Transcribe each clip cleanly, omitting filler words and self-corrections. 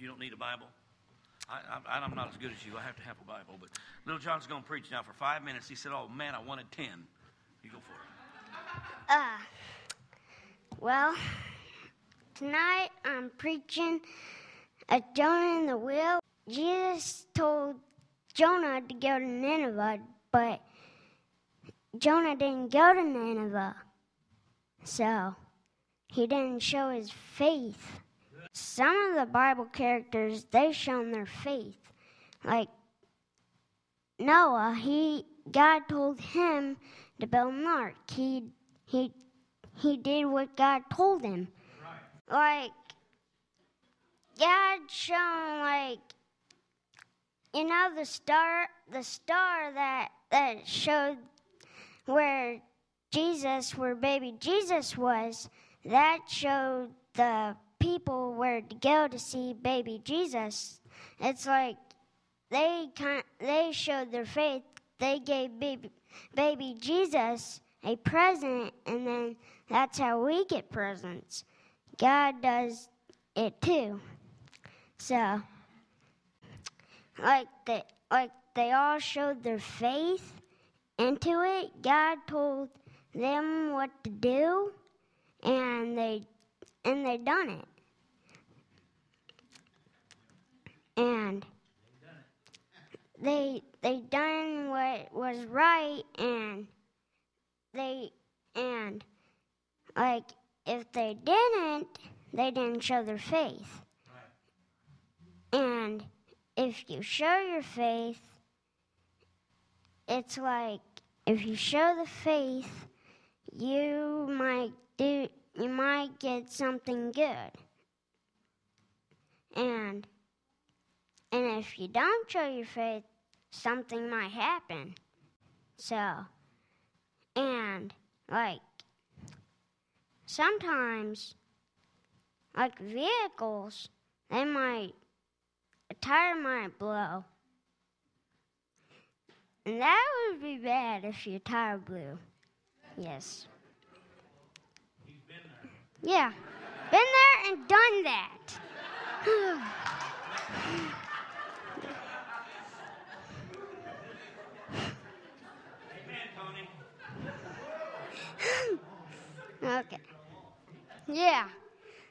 You don't need a Bible? I'm not as good as you. I have to have a Bible. But Little John's going to preach now for 5 minutes. He said, oh, man, I wanted 10. You go for it. Well, tonight I'm preaching Jonah and the whale. Jesus told Jonah to go to Nineveh, but Jonah didn't go to Nineveh, so he didn't show his faith. Some of the Bible characters, they shown their faith. Like Noah, God told him to build an ark. He did what God told him. Like God shown, like, you know, the star that showed where baby Jesus was, that showed the people where to go to see baby Jesus. It's like they showed their faith. They gave baby Jesus a present, and then that's how we get presents. God does it too. So, like they all showed their faith into it. God told them what to do, and they done it. And they done what was right, and like if they didn't show their faith. And if you show your faith, it's like if you show the faith, you might get something good. And if you don't show your faith, something might happen. So, and like sometimes, like vehicles, a tire might blow. And that would be bad if your tire blew. Yes. He's been there. Yeah. Been there and done that. Amen, Tony. Okay. Yeah.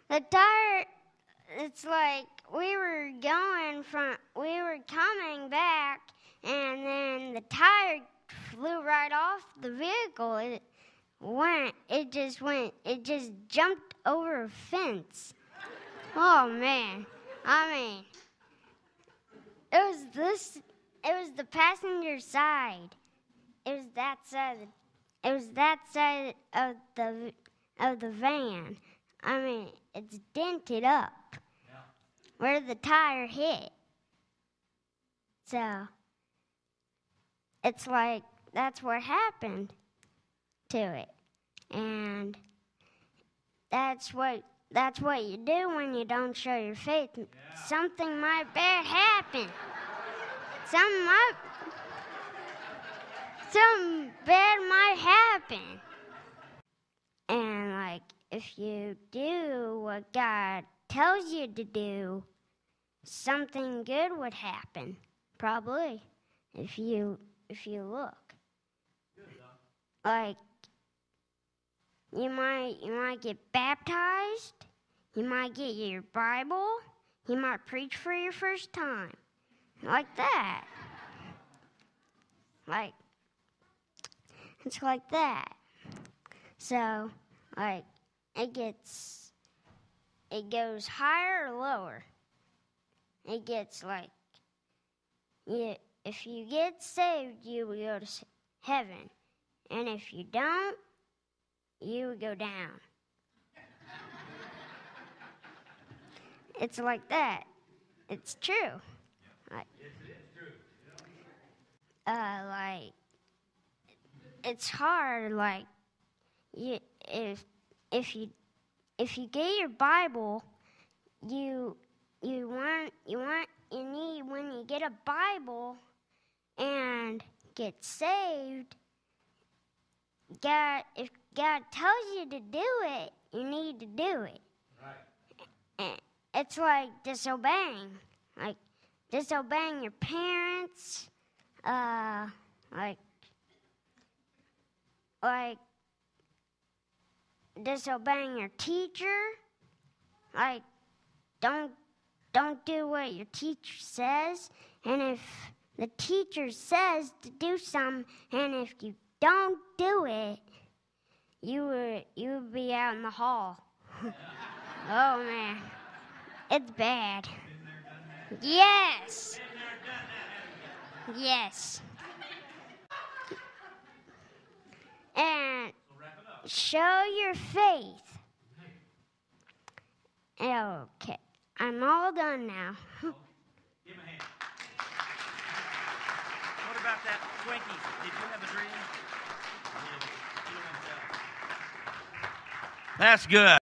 The tire, it's like we were coming back, and then the tire flew right off the vehicle. It just jumped over a fence. Oh man. I mean, it was the passenger side. It was that side of the van. I mean, it's dented up where the tire hit. So, it's like that's what happened to it. And that's what you do when you don't show your faith. Yeah. Something might bad happen. Something bad might happen. And like if you do what God tells you to do, something good would happen. Probably. If you look. Like you might get baptized, you might get your Bible, you might preach for your first time. Like that. Like it's like that. So, like it goes higher or lower. It gets like if you get saved, you will go to heaven. And if you don't, you would go down. It's like that. It's true. Like, Yes, it is true. like it's hard. Like if you get your Bible, you need when you get a Bible and get saved. If God tells you to do it, you need to do it. Right. it's like disobeying. Like disobeying your parents, like disobeying your teacher. Like don't do what your teacher says. And if the teacher says to do something, and if you don't do it, you would be out in the hall. Oh man, it's bad. Yes. Yes. And show your faith. Okay, I'm all done now. Give him a hand. What about that Twinkie? Did you have a dream? That's good.